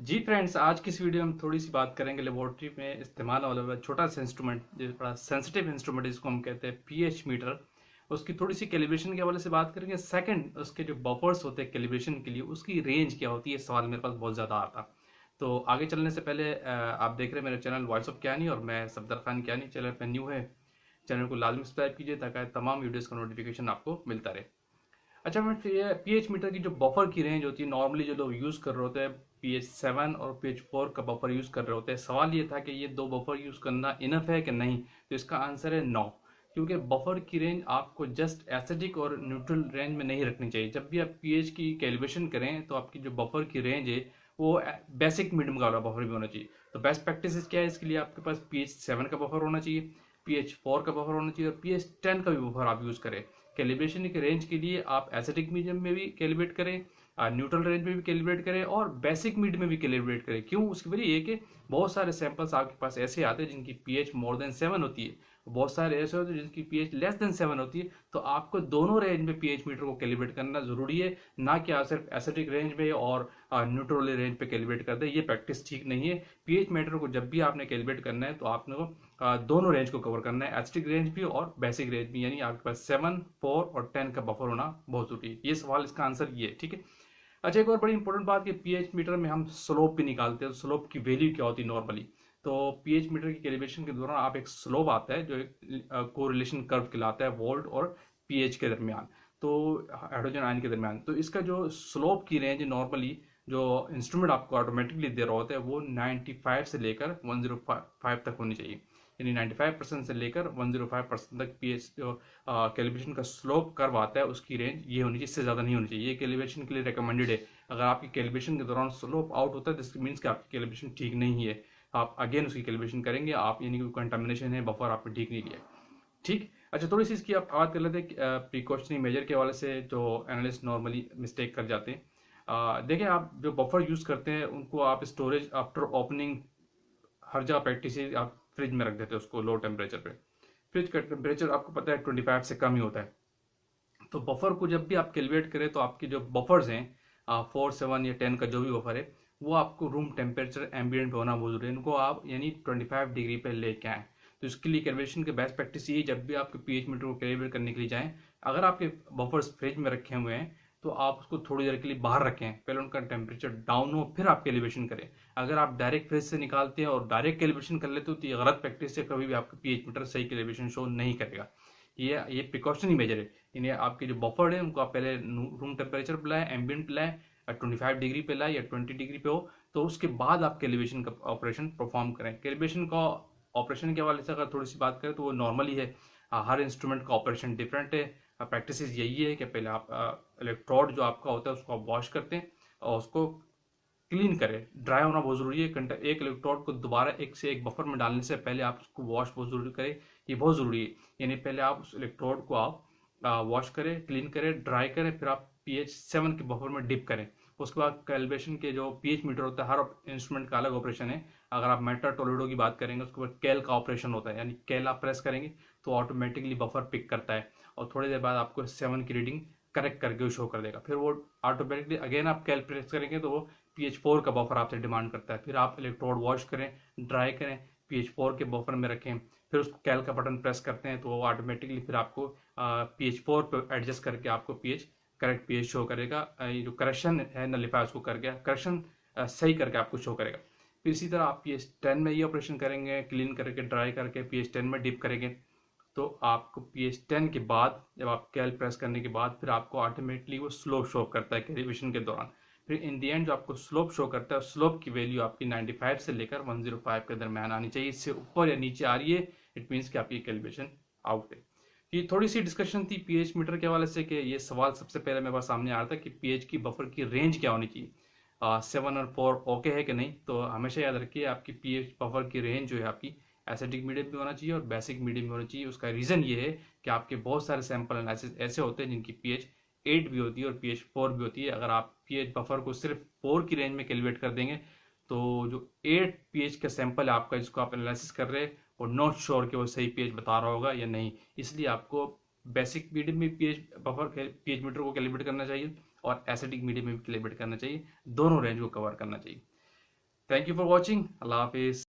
जी friends, आज की इस वीडियो में हम थोड़ी सी बात करेंगे लेबोरेटरी में इस्तेमाल होने वाला छोटा सा इंस्ट्रूमेंट, जो बड़ा सेंसिटिव इंस्ट्रूमेंट जिसको हम कहते हैं पीएच मीटर। उसकी थोड़ी सी कैलिब्रेशन के हवाले से बात करेंगे। सेकंड, उसके जो बफर्स होते हैं कैलिब्रेशन के लिए, उसकी रेंज क्या होती है, सवाल मेरे पास बहुत ज़्यादा आता। तो आगे चलने से पहले आप देख रहे हैं मेरा चैनल वॉइस ऑफ कियानी और मैं सफदर खान कियानी। चैनल पर न्यू है, चैनल को लाजमी सब्सक्राइब कीजिए ताकि तमाम वीडियोज़ का नोटिफिकेशन आपको मिलता रहे। अच्छा, मैं पीएच मीटर की जो बफर की रेंज होती है, नॉर्मली जो लोग यूज़ कर रहे होते हैं पीएच 7 और पीएच 4 का बफर यूज़ कर रहे होते हैं। सवाल ये था कि ये दो बफर यूज़ करना इनफ है कि नहीं, तो इसका आंसर है नो। क्योंकि बफर की रेंज आपको जस्ट एसिडिक और न्यूट्रल रेंज में नहीं रखनी चाहिए। जब भी आप पीएच की कैलिब्रेशन करें तो आपकी जो बफर की रेंज है वो बेसिक मीडियम का वाला बफर भी होना चाहिए। तो बेस्ट प्रैक्टिस क्या है इसके लिए, आपके पास पीएच 7 का बफर होना चाहिए, पीएच 4 का बफर होना चाहिए और पीएच 10 का भी बफर आप यूज़ करें। कैलिब्रेशन के रेंज के लिए आप एसिडिक मीडियम में भी कैलिब्रेट करें, न्यूट्रल रेंज में भी कैलिब्रेट करें और बेसिक मीड में भी कैलिब्रेट करें। क्यों? उसकी वजह ये कि बहुत सारे सैंपल्स आपके पास ऐसे आते हैं जिनकी पीएच मोर देन 7 होती है, बहुत सारे ऐसे होते हैं जिनकी पीएच लेस देन 7 होती है। तो आपको दोनों रेंज में पीएच मीटर को कैलिब्रेट करना जरूरी है, ना कि आप सिर्फ एसिडिक रेंज में और न्यूट्रल रेंज पे कैलिब्रेट कर दें। ये प्रैक्टिस ठीक नहीं है। पीएच मीटर को जब भी आपने कैलिब्रेट करना है तो आपने दोनों रेंज को कवर करना है, एसिडिक रेंज भी और बेसिक रेंज भी, यानी आपके पास 7, 4 और 10 का बफर होना बहुत जरूरी है। ये सवाल, इसका आंसर ये है, ठीक है। अच्छा, एक और बड़ी इंपॉर्टेंट बात कि पीएच मीटर में हम स्लोप भी निकालते हैं। तो स्लोप की वैल्यू क्या होती है नॉर्मली? तो पीएच मीटर की कैलिब्रेशन के दौरान आप एक स्लोप आता है जो एक कोरिलेशन कर्व कहलाता है वोल्ट और पीएच के दरमियान, तो हाइड्रोजन आयन के दरमियान। तो इसका जो स्लोप की रेंज नॉर्मली जो इंस्ट्रूमेंट आपको ऑटोमेटिकली दे रहा होता है वो 95 से लेकर 105 तक होनी चाहिए। यानी 95% से लेकर 105% तक पीएच जो कैलिब्रेशन का स्लोप कर्व आता है उसकी रेंज ये होनी चाहिए, इससे ज़्यादा नहीं होनी चाहिए। ये कैलिब्रेशन के लिए रिकमेंडेड है। अगर आपकी कैलिब्रेशन के दौरान स्लोप आउट होता है तो इसके मीन्स कि आपकी कैलिब्रेशन ठीक नहीं है। आप अगेन उसकी कैलिब्रेशन करेंगे आप, यानी कोई कंटामिनेशन है, बफर आपने ठीक नहीं लिया, ठीक। अच्छा, थोड़ी सी इसकी आप बात कर लेते हैं प्रिकॉशनरी मेजर के हवाले से जो एनालिस्ट नॉर्मली मिस्टेक कर जाते हैं। देखिए, आप जो बफर यूज़ करते हैं उनको आप स्टोरेज आफ्टर ओपनिंग हर जगह प्रैक्टिस आप फ्रिज में रख देते हैं उसको लो टेम्परेचर पे। फ्रिज का टेम्परेचर आपको पता है 25 से कम ही होता है। तो बफर को जब भी आप कैलकुलेट करें तो आपके जो बफर्स हैं 4, 7 या 10 का जो भी बफर है वो आपको रूम टेम्परेचर एम्बियंट होना बहुत जरूरी है। इनको आप यानी 25 डिग्री पे लेके आए। तो इसके लिए कैलिब्रेशन के बेस्ट प्रैक्टिस ये, जब भी आपके पीएच मीटर को कैलिब्रेट करने के लिए जाएं, अगर आपके बफर्स फ्रिज में रखे हुए हैं तो आप उसको थोड़ी देर के लिए बाहर रखें, पहले उनका टेम्परेचर डाउन हो फिर आप कैलिब्रेशन करें। अगर आप डायरेक्ट फ्रिज से निकालते हैं और डायरेक्ट कैलिब्रेशन कर लेते हो तो ये गलत प्रैक्टिस है, कभी भी आपका पीएच मीटर सही कैलिब्रेशन शो नहीं करेगा। ये प्रिकॉशनरी मेजर है। इन्हें आपके जो बफर है उनको आप पहले रूम टेम्परेचर पे लाएं, एम्बियंट पे लाएं, 25 डिग्री पे लाएं या 20 डिग्री पे हो, तो उसके बाद आप कैलिब्रेशन का ऑपरेशन परफॉर्म करें। कैलिब्रेशन का ऑपरेशन के हवाले से अगर थोड़ी सी बात करें तो वो नॉर्मली है, हर इंस्ट्रूमेंट का ऑपरेशन डिफरेंट है। प्रैक्टिस यही है कि पहले आप इलेक्ट्रोड जो आपका होता है उसको आप वॉश करते हैं और उसको क्लीन करें। ड्राई होना बहुत जरूरी है। एक इलेक्ट्रोड को दोबारा एक से एक बफर में डालने से पहले आप उसको वॉश बहुत जरूरी करें, ये बहुत जरूरी है। यानी पहले आप उस इलेक्ट्रोड को आप वॉश करें, क्लीन करें, ड्राई करें, फिर आप पीएच 7 के बफर में डिप करें। उसके बाद कैलिब्रेशन के जो पीएच मीटर होता है, हर इंस्ट्रूमेंट का अलग ऑपरेशन है। अगर आप मेटा टोलेडो की बात करेंगे उसके बाद कैल का ऑपरेशन होता है, यानी कैल आप प्रेस करेंगे तो ऑटोमेटिकली बफर पिक करता है और थोड़ी देर बाद आपको 7 की रीडिंग करेक्ट करके शो कर देगा। फिर वो ऑटोमेटिकली अगेन आप कैल प्रेस करेंगे तो वो पीएच 4 का बफर आपसे डिमांड करता है। फिर आप इलेक्ट्रोड वॉश करें, ड्राई करें, पीएच 4 के बफर में रखें, फिर उसको कैल का बटन प्रेस करते हैं तो वो ऑटोमेटिकली फिर आपको पीएच 4 पे एडजस्ट करके आपको करेक्ट पीएच शो करेगा। ये जो करेक्शन है नलिफाई उसको करके करेक्शन सही करके आपको शो करेगा। फिर इसी तरह आप पीएच 10 में ये ऑपरेशन करेंगे, क्लीन करके ड्राई करके पीएच 10 में डिप करेंगे तो आपको पीएच 10 के बाद जब आप कैल प्रेस करने के बाद फिर आपको ऑटोमेटिकली वो स्लोप शो करता है कैलिब्रेशन के दौरान। फिर इन दी एंड जो आपको स्लोप शो करता है, स्लोप की वैल्यू आपकी 95 से लेकर 105 के दरमियान आनी चाहिए। इससे ऊपर या नीचे आ रही है इट मीन्स कि आपकी कैलिब्रेशन आउट है। ये थोड़ी सी डिस्कशन थी पीएच मीटर के हवाले से कि ये सवाल सबसे पहले मेरे पास सामने आ रहा था कि पीएच की बफर की रेंज क्या होनी चाहिए, 7 और 4 ओके है कि नहीं। तो हमेशा याद रखिए आपकी पीएच बफर की रेंज जो है आपकी एसिडिक मीडियम भी होना चाहिए और बेसिक मीडियम भी होना चाहिए। उसका रीज़न ये है कि आपके बहुत सारे सैंपल एनालिसिस ऐसे होते हैं जिनकी पीएच 8 भी होती है और पीएच 4 भी होती है। अगर आप पीएच बफर को सिर्फ 4 की रेंज में कैलकुलेट कर देंगे तो जो 8 पीएच का सैंपल है आपका जिसको आप एनालिसिस कर रहे हैं वो नॉट श्योर कि वो सही पीएच बता रहा होगा या नहीं। इसलिए आपको बेसिक मीडियम में पीएच बफर पीएच मीटर को कैलिब्रेट करना चाहिए और एसिडिक मीडियम में भी कैलिब्रेट करना चाहिए, दोनों रेंज को कवर करना चाहिए। Thank you for watching. अल्लाह हाफिज़।